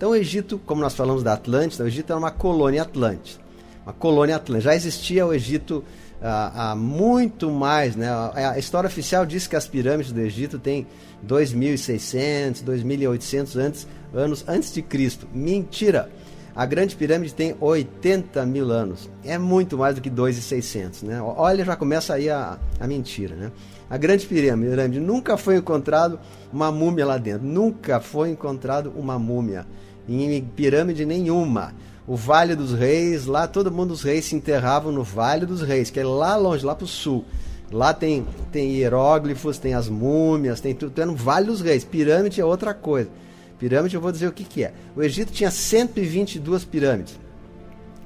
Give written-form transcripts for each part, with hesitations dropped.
Então o Egito, como nós falamos da Atlântida, o Egito era uma colônia atlântica. Uma colônia atlântica. Já existia o Egito há muito mais, né? A história oficial diz que as pirâmides do Egito têm 2.600, 2.800 anos antes de Cristo. Mentira! A Grande Pirâmide tem 80 mil anos. É muito mais do que 2.600, né? Olha, já começa aí a mentira, né? A Grande Pirâmide nunca foi encontrado uma múmia lá dentro. Nunca foi encontrado uma múmia em pirâmide nenhuma. O Vale dos Reis, lá todo mundo, os reis se enterravam no Vale dos Reis, que é lá longe, lá pro sul. Lá tem hieróglifos, tem as múmias, tem tudo. É no Vale dos Reis. Pirâmide é outra coisa. Pirâmide eu vou dizer o que é. O Egito tinha 122 pirâmides.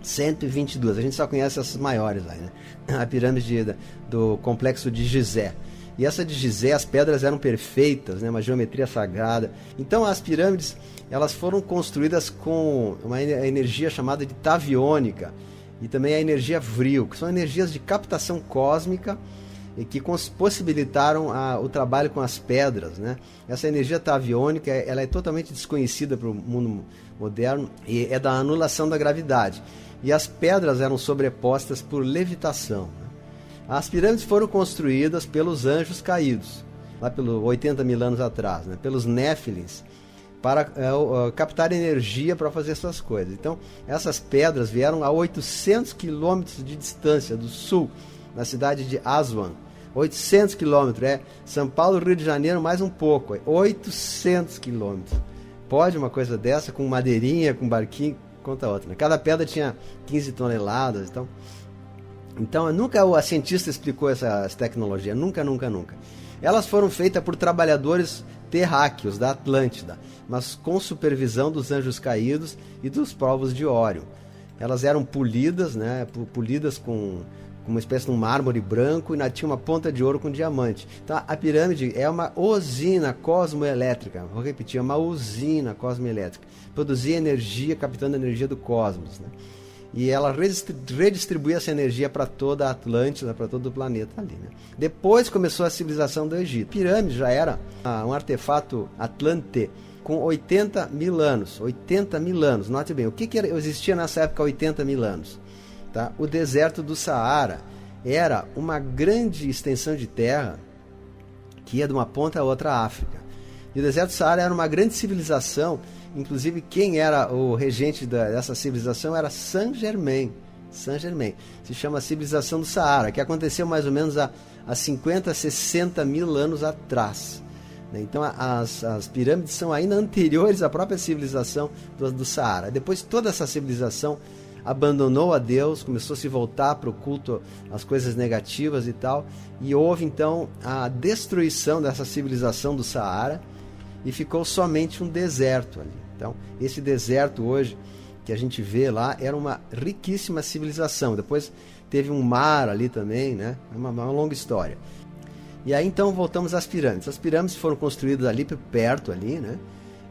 122. A gente só conhece essas maiores aí, né? A pirâmide do complexo de Gizé. E essa de Gizé, as pedras eram perfeitas, né? Uma geometria sagrada. Então as pirâmides, elas foram construídas com uma energia chamada de taviônica e também a energia vril, que são energias de captação cósmica e que possibilitaram o trabalho com as pedras, né? Essa energia taviônica, ela é totalmente desconhecida para o mundo moderno e é da anulação da gravidade. E as pedras eram sobrepostas por levitação, né? As pirâmides foram construídas pelos anjos caídos, lá pelos 80 mil anos atrás, né? Pelos Néfilins, para captar energia para fazer essas coisas. Então, essas pedras vieram a 800 quilômetros de distância do sul, na cidade de Aswan. 800 quilômetros, São Paulo, Rio de Janeiro, mais um pouco, 800 quilômetros. Pode uma coisa dessa, com madeirinha, com barquinho, conta outra, né? Cada pedra tinha 15 toneladas, então nunca a cientista explicou essa tecnologia, nunca. Elas foram feitas por trabalhadores terráqueos da Atlântida, mas com supervisão dos anjos caídos e dos povos de Órion. Elas eram polidas, né? Polidas com uma espécie de um mármore branco e tinha uma ponta de ouro com diamante. Então a pirâmide é uma usina cosmoelétrica, vou repetir, é uma usina cosmoelétrica, produzia energia, captando a energia do cosmos, né? E ela redistribuía essa energia para toda a Atlântida, para todo o planeta ali, né? Depois começou a civilização do Egito. A pirâmide já era um artefato atlante com 80 mil anos. 80 mil anos, note bem, o que existia nessa época há 80 mil anos? Tá? O deserto do Saara era uma grande extensão de terra que ia de uma ponta a outra África. E o deserto do Saara era uma grande civilização. Inclusive, quem era o regente dessa civilização era Saint-Germain. Saint-Germain. Se chama civilização do Saara, que aconteceu mais ou menos há 50, 60 mil anos atrás. Então, as pirâmides são ainda anteriores à própria civilização do Saara. Depois, toda essa civilização abandonou a Deus, começou a se voltar para o culto às coisas negativas e tal. E houve, então, a destruição dessa civilização do Saara e ficou somente um deserto ali. Então, esse deserto hoje que a gente vê lá era uma riquíssima civilização. Depois teve um mar ali também, né? É uma longa história. E aí então voltamos às pirâmides. As pirâmides foram construídas ali perto ali, né?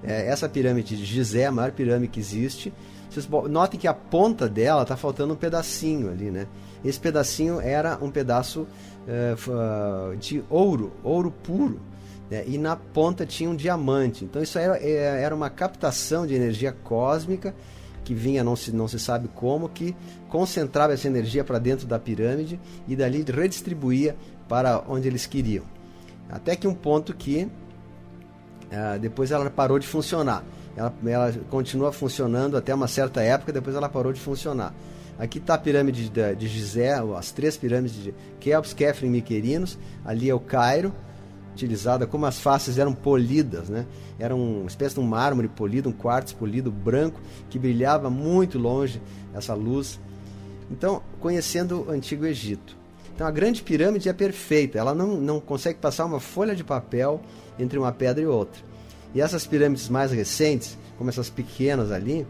Essa pirâmide de Gizé é a maior pirâmide que existe. Vocês notem que a ponta dela está faltando um pedacinho ali, né? Esse pedacinho era um pedaço de ouro puro. E na ponta tinha um diamante. Então isso era uma captação de energia cósmica que vinha, não se sabe como, que concentrava essa energia para dentro da pirâmide e dali redistribuía para onde eles queriam. Até que um ponto que depois ela parou de funcionar. Ela continua funcionando até uma certa época, depois ela parou de funcionar. Aqui está a pirâmide de Gizé, as 3 pirâmides de Quéops, Quefren e Miquerinos. Ali é o Cairo, utilizada, como as faces eram polidas, né? Era uma espécie de um mármore polido, um quartzo polido branco, que brilhava muito longe, essa luz. Então, conhecendo o Antigo Egito. Então, a Grande Pirâmide é perfeita, ela não consegue passar uma folha de papel entre uma pedra e outra. E essas pirâmides mais recentes, como essas pequenas ali,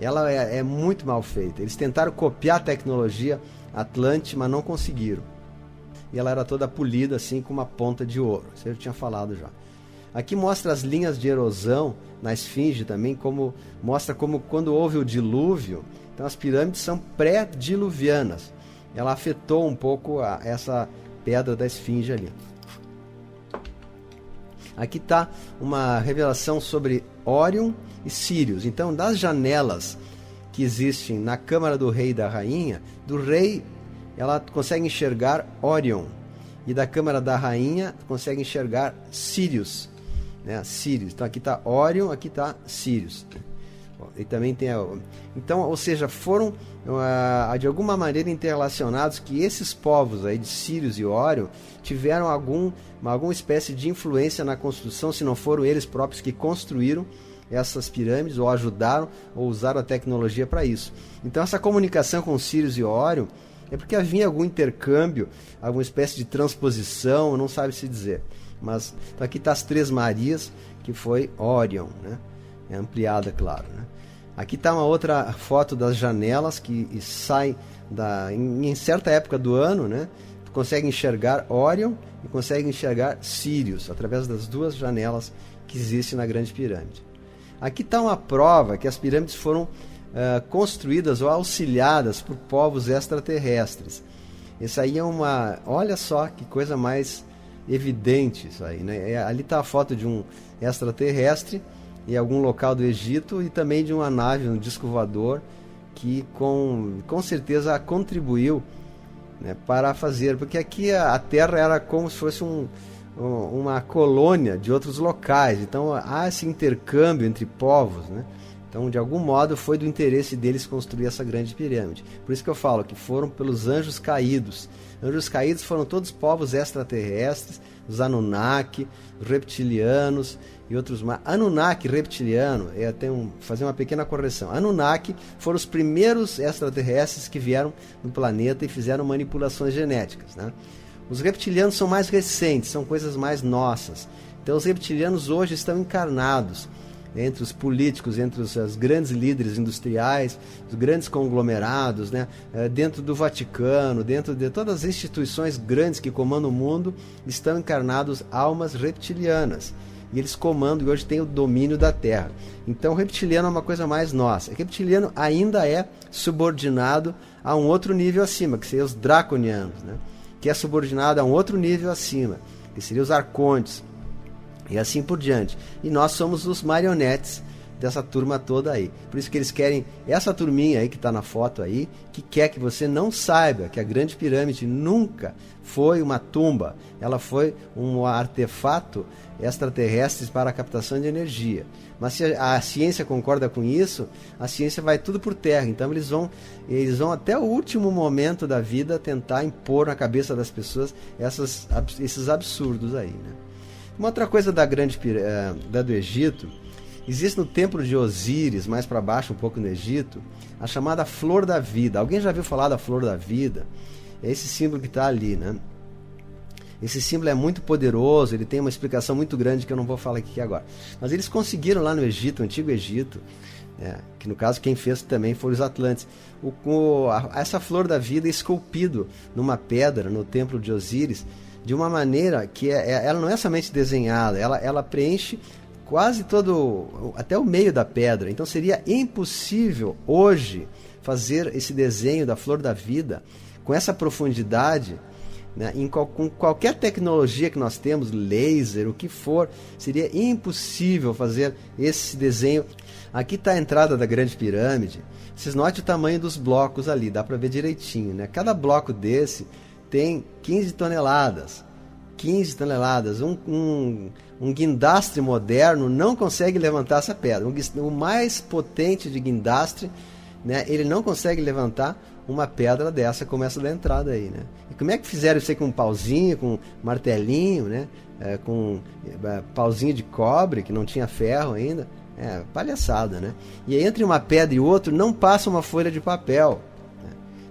ela é muito mal feita. Eles tentaram copiar a tecnologia Atlante, mas não conseguiram. E ela era toda polida, assim, com uma ponta de ouro. Isso eu tinha falado já. Aqui mostra as linhas de erosão na esfinge também, mostra como quando houve o dilúvio, então as pirâmides são pré-diluvianas. Ela afetou um pouco essa pedra da esfinge ali. Aqui está uma revelação sobre Órion e Sírius. Então, das janelas que existem na câmara do rei e da rainha, do rei ela consegue enxergar Órion, e da câmara da rainha consegue enxergar Sírius, né? Sírius. Então aqui está Órion, aqui está Sírius. E também tem então, ou seja, foram de alguma maneira interrelacionados, que esses povos aí de Sírius e Órion tiveram alguma espécie de influência na construção, se não foram eles próprios que construíram essas pirâmides, ou ajudaram, ou usaram a tecnologia para isso. Então essa comunicação com Sírius e Órion é porque havia algum intercâmbio, alguma espécie de transposição, não sabe se dizer. Mas então aqui está as Três Marias, que foi Órion, né? É ampliada, claro, né? Aqui está uma outra foto das janelas que sai em certa época do ano, né? Consegue enxergar Órion e consegue enxergar Sírius através das duas janelas que existem na Grande Pirâmide. Aqui está uma prova que as pirâmides foram construídas ou auxiliadas por povos extraterrestres. Isso aí é olha só que coisa mais evidente isso aí, né? Ali está a foto de um extraterrestre em algum local do Egito, e também de uma nave, um disco voador, que com certeza contribuiu, né, para fazer, porque aqui a Terra era como se fosse uma colônia de outros locais, então há esse intercâmbio entre povos, né? Então, de algum modo, foi do interesse deles construir essa grande pirâmide. Por isso que eu falo que foram pelos anjos caídos. Anjos caídos foram todos povos extraterrestres, os Anunnaki, os reptilianos e outros mais. Anunnaki reptiliano, fazer uma pequena correção. Anunnaki foram os primeiros extraterrestres que vieram no planeta e fizeram manipulações genéticas, né? Os reptilianos são mais recentes, são coisas mais nossas. Então, os reptilianos hoje estão encarnados entre os políticos, entre os grandes líderes industriais, os grandes conglomerados, né? Dentro do Vaticano, dentro de todas as instituições grandes que comandam o mundo, estão encarnados almas reptilianas. E eles comandam e hoje têm o domínio da Terra. Então o reptiliano é uma coisa mais nossa. O reptiliano ainda é subordinado a um outro nível acima, que seriam os draconianos, né? Que é subordinado a um outro nível acima, que seriam os arcontes. E assim por diante. E nós somos os marionetes dessa turma toda aí. Por isso que eles querem, essa turminha aí que está na foto aí, que quer que você não saiba que a Grande Pirâmide nunca foi uma tumba. Ela foi um artefato extraterrestre para a captação de energia. Mas se a ciência concorda com isso, a ciência vai tudo por terra. Então eles vão até o último momento da vida tentar impor na cabeça das pessoas esses absurdos aí, né? Uma outra coisa da grande do Egito, existe no templo de Osíris, mais para baixo um pouco no Egito, a chamada Flor da Vida. Alguém já viu falar da Flor da Vida? É esse símbolo que está ali, né? Esse símbolo é muito poderoso, ele tem uma explicação muito grande que eu não vou falar aqui agora. Mas eles conseguiram lá no Egito, no Antigo Egito, que no caso quem fez também foram os Atlantes, essa Flor da Vida esculpido numa pedra no templo de Osíris, de uma maneira que ela não é somente desenhada, ela preenche quase até o meio da pedra. Então seria impossível hoje fazer esse desenho da Flor da Vida com essa profundidade, né? Com qualquer tecnologia que nós temos, laser, o que for, seria impossível fazer esse desenho. Aqui está a entrada da Grande Pirâmide. Vocês notem o tamanho dos blocos ali, dá para ver direitinho, né? Cada bloco desse tem 15 toneladas. 15 toneladas. Um guindastre moderno não consegue levantar essa pedra. O mais potente de guindastre, né, ele não consegue levantar uma pedra dessa como essa da entrada aí, né? E como é que fizeram isso aí com um pauzinho, com um martelinho, né? Com pauzinho de cobre, que não tinha ferro ainda? Palhaçada, né? E aí entre uma pedra e outra não passa uma folha de papel.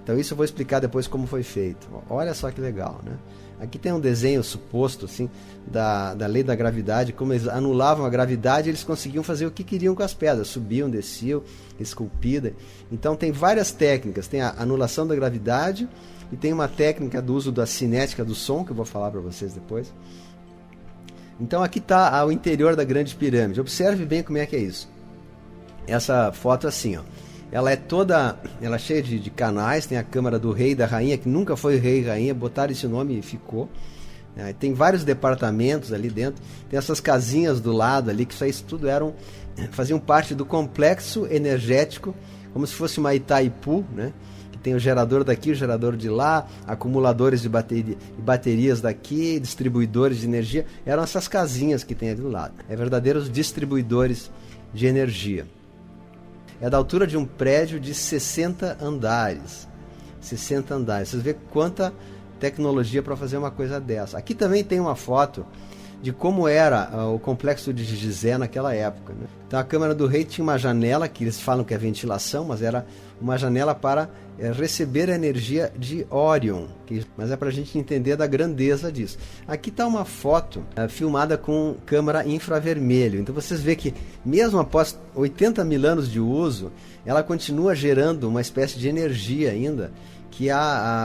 Então isso eu vou explicar depois como foi feito. Olha só que legal, né? Aqui tem um desenho suposto assim, da lei da gravidade, como eles anulavam a gravidade, eles conseguiam fazer o que queriam com as pedras, subiam, desciam, esculpida. Então tem várias técnicas, tem a anulação da gravidade e tem uma técnica do uso da cinética do som, que eu vou falar para vocês depois. Então aqui está o interior da Grande Pirâmide. Observe bem como é que é isso. Essa foto assim, ó. Ela é cheia de canais, tem a câmara do rei e da rainha, que nunca foi rei e rainha, botaram esse nome e ficou, Tem vários departamentos ali dentro, tem essas casinhas do lado ali, que isso tudo faziam parte do complexo energético, como se fosse uma Itaipu, né? Que tem o gerador daqui, o gerador de lá, acumuladores de baterias daqui, distribuidores de energia. Eram essas casinhas que tem ali do lado. Verdadeiros distribuidores de energia. É da altura de um prédio de 60 andares. 60 andares. Vocês veem quanta tecnologia para fazer uma coisa dessa. Aqui também tem uma foto de como era o complexo de Gizé naquela época, né? Então a Câmara do Rei tinha uma janela, que eles falam que é ventilação, mas era uma janela para receber a energia de Órion, mas é para a gente entender da grandeza disso. Aqui está uma foto filmada com câmera infravermelho, então vocês veem que mesmo após 80 mil anos de uso, ela continua gerando uma espécie de energia ainda, que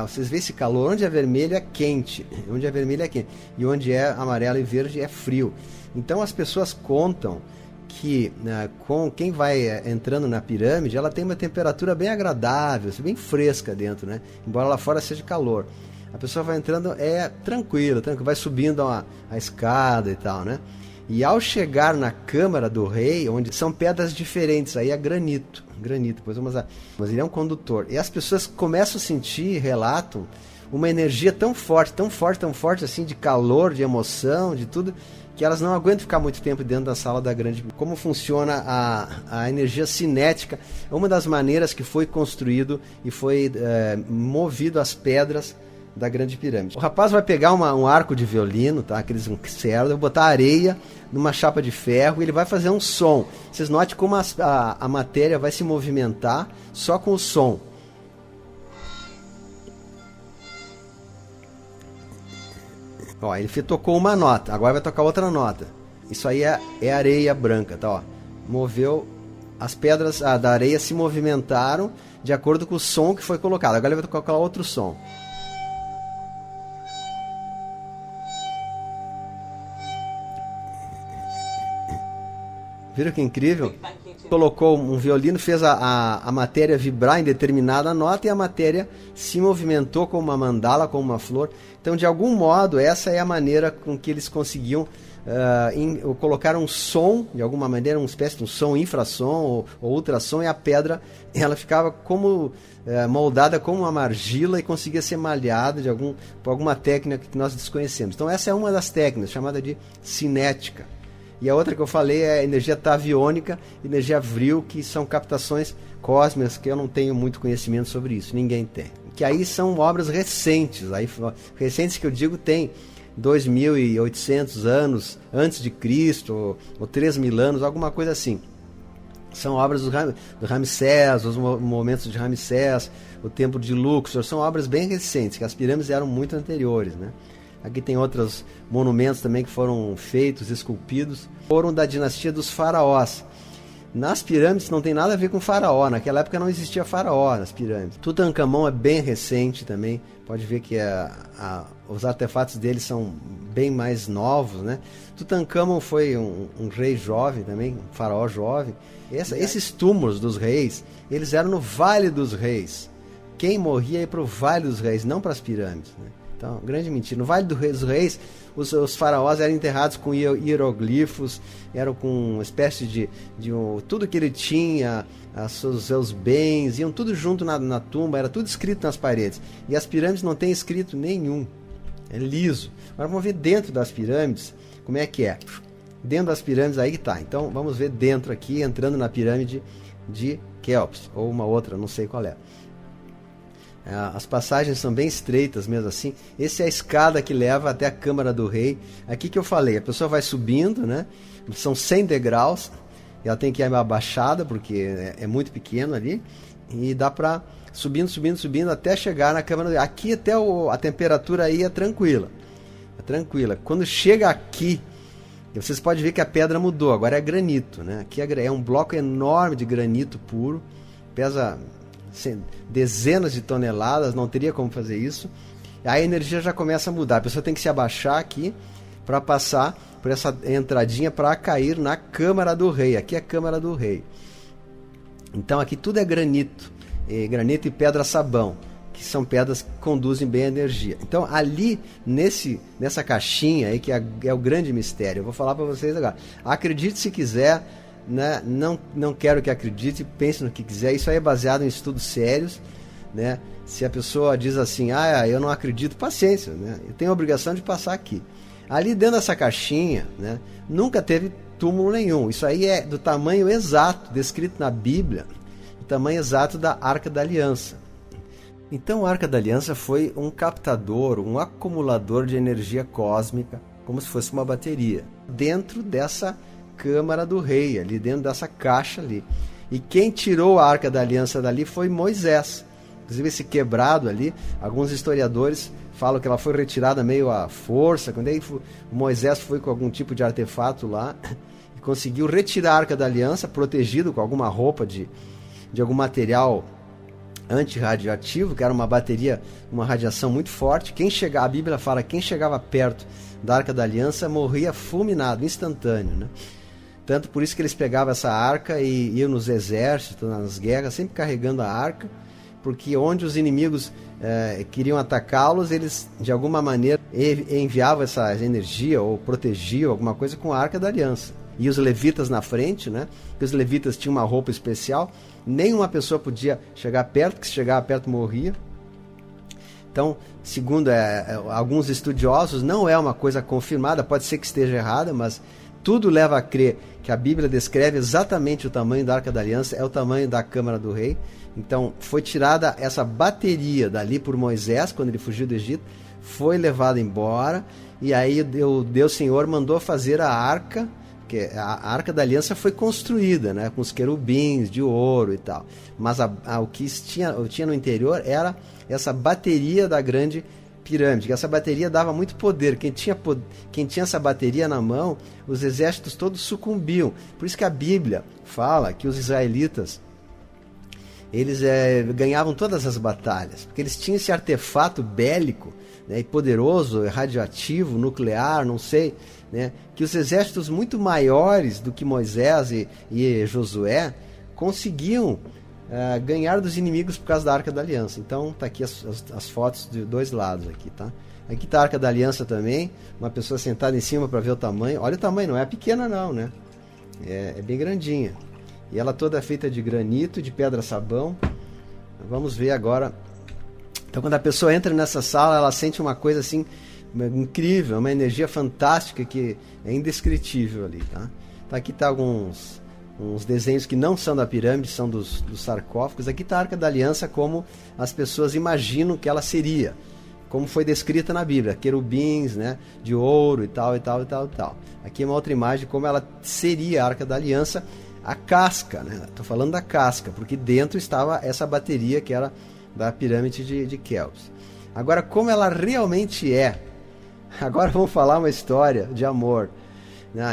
vocês veem esse calor, onde é vermelho é quente, onde é vermelho é quente, e onde é amarelo e verde é frio. Então as pessoas contam que com quem vai entrando na pirâmide, ela tem uma temperatura bem agradável, bem fresca dentro, né? Embora lá fora seja calor. A pessoa vai entrando, tranquilo, vai subindo a escada e tal, né? E ao chegar na Câmara do Rei, onde são pedras diferentes, aí é granito, pois mas ele é um condutor. E as pessoas começam a sentir, relatam, uma energia tão forte assim, de calor, de emoção, de tudo, que elas não aguentam ficar muito tempo dentro da sala da grande. Como funciona a energia cinética, é uma das maneiras que foi construído e foi movido as pedras da grande pirâmide. O rapaz vai pegar um arco de violino, tá? Aqueles cerdos, botar areia numa chapa de ferro e ele vai fazer um som. Vocês notem como a matéria vai se movimentar só com o som. Ó, ele tocou uma nota, agora vai tocar outra nota. Isso aí é areia branca, tá? Ó, moveu, as pedras da areia se movimentaram de acordo com o som que foi colocado. Agora ele vai tocar outro som. Viram que incrível? Colocou um violino, fez a matéria vibrar em determinada nota e a matéria se movimentou como uma mandala, como uma flor. Então, de algum modo, essa é a maneira com que eles conseguiam colocar um som, de alguma maneira, uma espécie de um som infrassom ou ultrassom, e a pedra ela ficava como moldada como uma argila e conseguia ser malhada por alguma técnica que nós desconhecemos. Então, essa é uma das técnicas, chamada de cinética. E a outra que eu falei é a energia taviônica e energia vril, que são captações cósmicas, que eu não tenho muito conhecimento sobre isso, ninguém tem. Que aí são obras recentes, recentes que eu digo tem 2.800 anos antes de Cristo, ou 3.000 anos, alguma coisa assim. São obras do Ramsés, os momentos de Ramsés, o templo de Luxor, são obras bem recentes, que as pirâmides eram muito anteriores, né? Aqui tem outros monumentos também que foram feitos, esculpidos, foram da dinastia dos faraós. Nas pirâmides não tem nada a ver com faraó, naquela época não existia faraó nas pirâmides. Tutankhamon é bem recente também, pode ver que os artefatos dele são bem mais novos, né? Tutankhamon foi um rei jovem também, um faraó jovem. Esses túmulos dos reis, eles eram no Vale dos Reis. Quem morria ia para o Vale dos Reis, não para as pirâmides, né? Então, grande mentira. No Vale dos Reis, os faraós eram enterrados com hieroglifos, eram com uma espécie de tudo que ele tinha, os seus bens, iam tudo junto na tumba, era tudo escrito nas paredes. E as pirâmides não tem escrito nenhum, é liso. Agora vamos ver dentro das pirâmides, como é que é. Dentro das pirâmides, aí que tá. Então, vamos ver dentro aqui, entrando na pirâmide de Quéops, ou uma outra, não sei qual é. As passagens são bem estreitas mesmo assim. Essa é a escada que leva até a Câmara do Rei. Aqui que eu falei, a pessoa vai subindo, né? São 100 degraus. Ela tem que ir abaixada porque é muito pequeno ali. E dá para subindo até chegar na Câmara do Rei. Aqui até a temperatura aí é tranquila. É tranquila. Quando chega aqui, vocês podem ver que a pedra mudou. Agora é granito, né? Aqui é um bloco enorme de granito puro. Pesa dezenas de toneladas, não teria como fazer isso. Aí a energia já começa a mudar, a pessoa tem que se abaixar aqui para passar por essa entradinha para cair na Câmara do Rei. Aqui é a Câmara do Rei. Então aqui tudo é granito e pedra sabão, que são pedras que conduzem bem a energia. Então, ali, nessa caixinha aí, que é o grande mistério, eu vou falar para vocês agora. Acredite se quiser, né? Não quero que acredite, pense no que quiser. Isso aí é baseado em estudos sérios, né? Se a pessoa diz assim, eu não acredito, paciência, né? Eu tenho a obrigação de passar aqui. Ali dentro dessa caixinha, né, nunca teve túmulo nenhum. Isso aí é do tamanho exato, descrito na Bíblia, o tamanho exato da Arca da Aliança. Então a Arca da Aliança foi um captador, um acumulador de energia cósmica, como se fosse uma bateria, dentro dessa Câmara do Rei, ali dentro dessa caixa ali. E quem tirou a Arca da Aliança dali foi Moisés. Inclusive esse quebrado ali, alguns historiadores falam que ela foi retirada meio à força, quando aí Moisés foi com algum tipo de artefato lá e conseguiu retirar a Arca da Aliança, protegido com alguma roupa de algum material antirradioativo, que era uma bateria, uma radiação muito forte. A Bíblia fala que quem chegava perto da Arca da Aliança morria fulminado, instantâneo, né? Tanto por isso que eles pegavam essa arca e iam nos exércitos, nas guerras, sempre carregando a arca, porque onde os inimigos queriam atacá-los, eles de alguma maneira enviavam essa energia ou protegiam alguma coisa com a Arca da Aliança. E os levitas na frente, né? Porque os levitas tinham uma roupa especial, nenhuma pessoa podia chegar perto, que se chegava perto morria. Então, segundo alguns estudiosos, não é uma coisa confirmada, pode ser que esteja errada, mas tudo leva a crer que a Bíblia descreve exatamente o tamanho da Arca da Aliança, é o tamanho da Câmara do Rei. Então, foi tirada essa bateria dali por Moisés, quando ele fugiu do Egito, foi levada embora, e aí Deus Senhor mandou fazer a arca, que a Arca da Aliança foi construída, né, com os querubins de ouro e tal. Mas o que tinha no interior era essa bateria da grande pirâmide, que essa bateria dava muito poder. Quem tinha essa bateria na mão, os exércitos todos sucumbiam. Por isso que a Bíblia fala que os israelitas, eles ganhavam todas as batalhas, porque eles tinham esse artefato bélico, né, e poderoso, radioativo, nuclear, não sei, né, que os exércitos muito maiores do que Moisés e Josué conseguiam ganhar dos inimigos por causa da Arca da Aliança. Então tá aqui as fotos de dois lados aqui, tá? Aqui tá a Arca da Aliança também, uma pessoa sentada em cima para ver o tamanho. Olha o tamanho, não é pequena não, né? É bem grandinha. E ela toda é feita de granito, de pedra-sabão. Vamos ver agora. Então quando a pessoa entra nessa sala, ela sente uma coisa assim incrível, uma energia fantástica que é indescritível ali, tá? Então aqui tá uns desenhos que não são da pirâmide, são dos sarcófagos. Aqui está a Arca da Aliança como as pessoas imaginam que ela seria, como foi descrita na Bíblia, querubins, né, de ouro e tal, e tal, e tal, e tal. Aqui é uma outra imagem de como ela seria a Arca da Aliança, a casca, né? Estou falando da casca, porque dentro estava essa bateria que era da pirâmide de Quéops. Agora, como ela realmente é, agora vamos falar uma história de amor.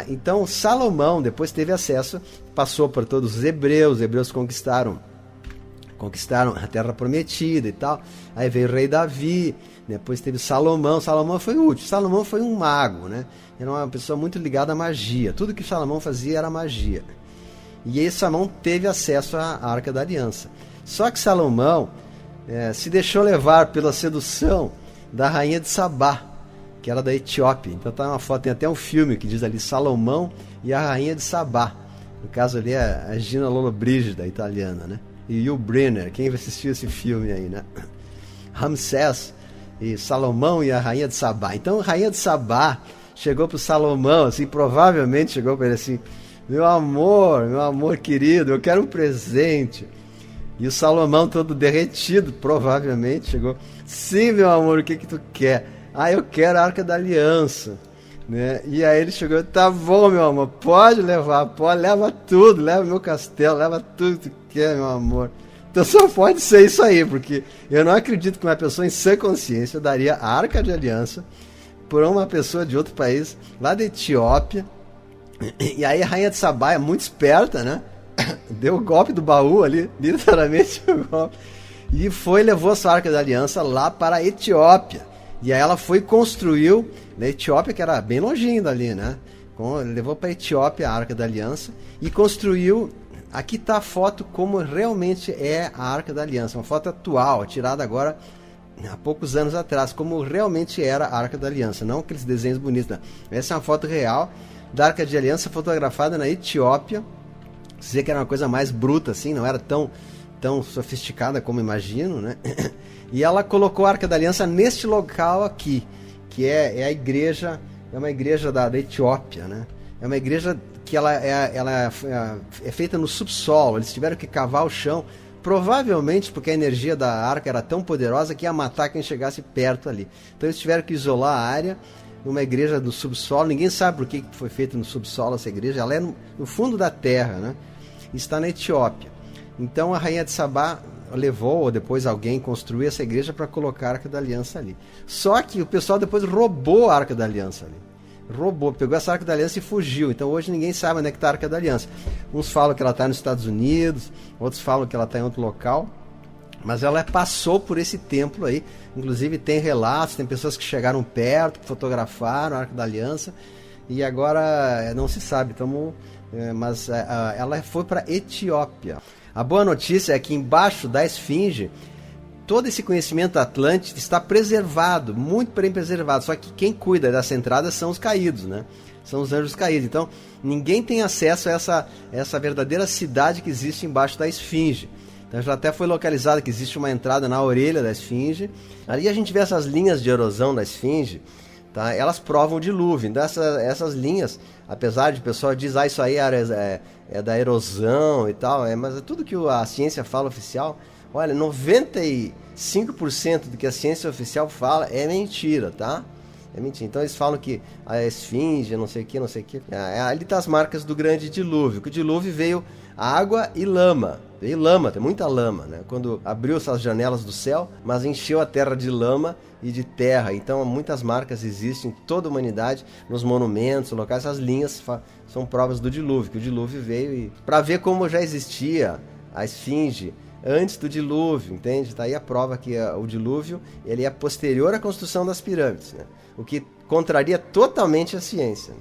Então Salomão depois teve acesso, passou por todos os hebreus conquistaram a terra prometida e tal. Aí veio o rei Davi, depois teve Salomão foi o último. Salomão foi um mago, né? Era uma pessoa muito ligada à magia, tudo que Salomão fazia era magia. E aí Salomão teve acesso à Arca da Aliança. Só que Salomão se deixou levar pela sedução da rainha de Sabá, que era da Etiópia. Então tá uma foto, tem até um filme que diz ali Salomão e a rainha de Sabá. No caso ali é a Gina Lollobrigida, italiana, né? E Yul Brynner, quem assistiu esse filme aí, né? Ramsés e Salomão e a rainha de Sabá. Então a rainha de Sabá chegou pro Salomão, assim, provavelmente chegou para ele assim: meu amor querido, eu quero um presente. E o Salomão todo derretido, provavelmente chegou: sim, meu amor, o que tu quer? Eu quero a Arca da Aliança, né? E aí ele chegou: tá bom, meu amor, pode levar, leva tudo, leva meu castelo, leva tudo que tu quer, meu amor. Então só pode ser isso aí, porque eu não acredito que uma pessoa em sã consciência daria a Arca de Aliança por uma pessoa de outro país, lá da Etiópia. E aí a rainha de Sabá é muito esperta, né? Deu o golpe do baú ali, literalmente o golpe, e levou a sua Arca da Aliança lá para a Etiópia. E aí ela construiu na Etiópia, que era bem longinho dali, né? Levou para a Etiópia a Arca da Aliança e construiu. Aqui está a foto como realmente é a Arca da Aliança, uma foto atual, tirada agora há poucos anos atrás, como realmente era a Arca da Aliança, não aqueles desenhos bonitos. Não. Essa é uma foto real da Arca de Aliança fotografada na Etiópia. Dizer que era uma coisa mais bruta assim, não era tão sofisticada como imagino, né? E ela colocou a Arca da Aliança neste local aqui, que é a igreja, é uma igreja da Etiópia, né? É uma igreja que ela é feita no subsolo. Eles tiveram que cavar o chão, provavelmente porque a energia da arca era tão poderosa que ia matar quem chegasse perto ali. Então eles tiveram que isolar a área, numa igreja do subsolo. Ninguém sabe por que foi feita no subsolo essa igreja. Ela é no fundo da terra, né? Está na Etiópia. Então a rainha de Sabá levou, ou depois alguém construiu essa igreja para colocar a Arca da Aliança ali. Só que o pessoal depois roubou a Arca da Aliança ali. Pegou essa Arca da Aliança e fugiu. Então hoje ninguém sabe onde é que está a Arca da Aliança. Uns falam que ela está nos Estados Unidos, outros falam que ela está em outro local. Mas ela passou por esse templo aí. Inclusive tem relatos, tem pessoas que chegaram perto, que fotografaram a Arca da Aliança. E agora não se sabe. Mas ela foi para Etiópia. A boa notícia é que embaixo da esfinge, todo esse conhecimento atlântico está preservado, muito bem preservado. Só que quem cuida dessa entrada são os caídos, né? São os anjos caídos. Então, ninguém tem acesso a essa verdadeira cidade que existe embaixo da esfinge. Então, já até foi localizado que existe uma entrada na orelha da esfinge. Ali a gente vê essas linhas de erosão da esfinge, tá? Elas provam o dilúvio. Então, essas linhas, apesar de o pessoal dizer, isso aí é da erosão e tal, mas é tudo que a ciência fala oficial. Olha, 95% do que a ciência oficial fala é mentira, tá? É mentira. Então eles falam que a esfinge, não sei o que. Ali tá as marcas do grande dilúvio. Que o dilúvio veio água e lama. Veio lama, tem muita lama, né? Quando abriu essas janelas do céu, mas encheu a terra de lama e de terra. Então muitas marcas existem em toda a humanidade, nos monumentos, locais. Essas linhas são provas do dilúvio, que o dilúvio veio e... Para ver como já existia a esfinge antes do dilúvio, entende? Está aí a prova que o dilúvio ele é posterior à construção das pirâmides, né? O que contraria totalmente a ciência, né?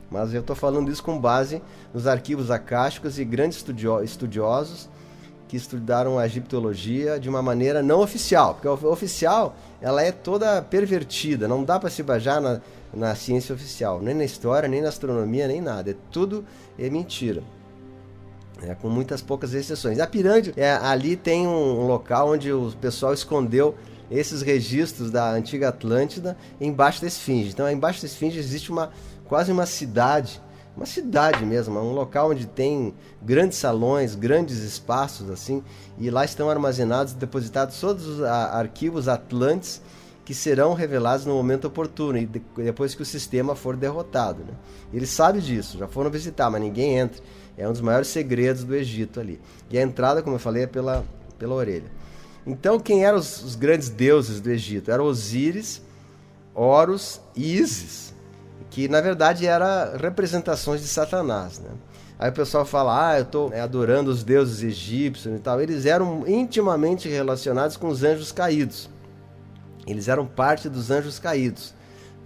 Mas eu estou falando isso com base nos arquivos acásticos e grandes estudiosos que estudaram a egiptologia de uma maneira não oficial, porque a oficial ela é toda pervertida, não dá para se basear na ciência oficial, nem na história, nem na astronomia, nem nada, tudo é mentira. Com muitas poucas exceções. A pirâmide, ali tem um local onde o pessoal escondeu esses registros da antiga Atlântida embaixo da esfinge. Então, embaixo da esfinge existe quase uma cidade mesmo, um local onde tem grandes salões, grandes espaços, assim, e lá estão armazenados, depositados todos os arquivos atlantes que serão revelados no momento oportuno, e depois que o sistema for derrotado, né? Eles sabem disso, já foram visitar, mas ninguém entra. É um dos maiores segredos do Egito ali. E a entrada, como eu falei, é pela orelha. Então, quem eram os grandes deuses do Egito? Eram Osíris, Horus e Ísis, que na verdade eram representações de Satanás, né? Aí o pessoal fala, eu estou adorando os deuses egípcios e tal. Eles eram intimamente relacionados com os anjos caídos. Eles eram parte dos anjos caídos.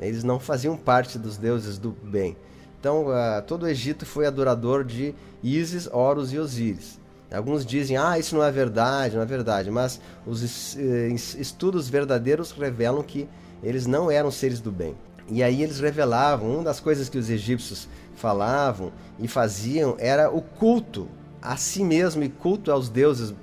Eles não faziam parte dos deuses do bem. Então, todo o Egito foi adorador de Ísis, Horus e Osíris. Alguns dizem, isso não é verdade, mas os estudos verdadeiros revelam que eles não eram seres do bem. E aí eles revelavam, uma das coisas que os egípcios falavam e faziam era o culto a si mesmo e culto aos deuses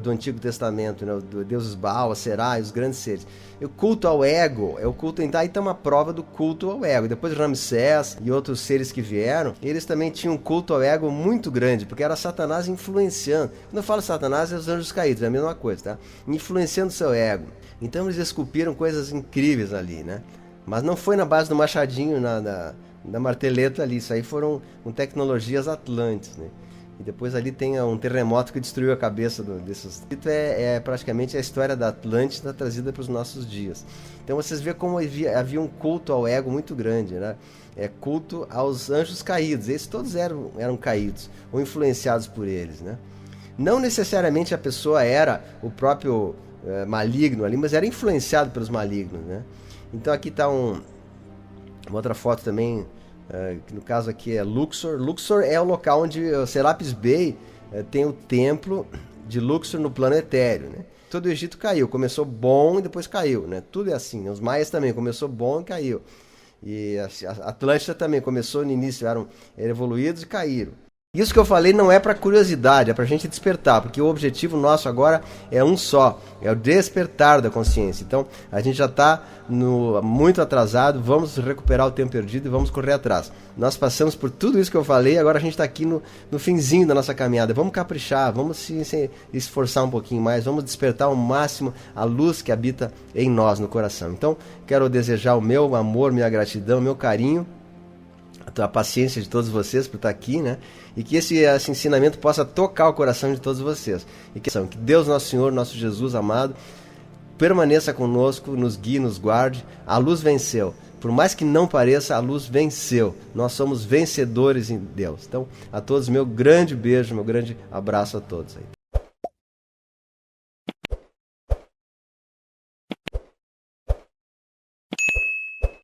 do Antigo Testamento, né? Os deuses Baal, Será e os grandes seres. E o culto ao ego, é o culto aí está uma prova do culto ao ego. Depois Ramsés e outros seres que vieram, eles também tinham um culto ao ego muito grande, porque era Satanás influenciando. Quando eu falo Satanás, é os anjos caídos, é a mesma coisa, tá? Influenciando o seu ego. Então eles esculpiram coisas incríveis ali, né? Mas não foi na base do machadinho, da marteleta ali, isso aí foram com tecnologias atlantes, né? E depois ali tem um terremoto que destruiu a cabeça desses... É praticamente a história da Atlântida trazida para os nossos dias. Então vocês veem como havia um culto ao ego muito grande, né? Culto aos anjos caídos. Esses todos eram caídos, ou influenciados por eles, né? Não necessariamente a pessoa era o próprio maligno ali, mas era influenciado pelos malignos, né? Então aqui está uma outra foto também... que no caso aqui é Luxor. Luxor é o local onde o Serapis Bey tem o templo de Luxor no plano etéreo, né? todo o Egito caiu. Começou bom e depois caiu, né? Tudo é assim. Os maias também, começou bom e caiu. E a Atlântida também começou no início, eram evoluídos e caíram. Isso que eu falei não é para curiosidade, é para a gente despertar, porque o objetivo nosso agora é um só, é o despertar da consciência. Então, a gente já está muito atrasado, vamos recuperar o tempo perdido e vamos correr atrás. Nós passamos por tudo isso que eu falei, agora a gente está aqui no finzinho da nossa caminhada. Vamos caprichar, vamos se esforçar um pouquinho mais, vamos despertar ao máximo a luz que habita em nós, no coração. Então, quero desejar o meu amor, minha gratidão, meu carinho, a paciência de todos vocês por estar aqui, né? E que esse ensinamento possa tocar o coração de todos vocês. E que Deus, nosso Senhor, nosso Jesus amado, permaneça conosco, nos guie, nos guarde. A luz venceu. Por mais que não pareça, a luz venceu. Nós somos vencedores em Deus. Então, a todos, meu grande beijo, meu grande abraço a todos aí.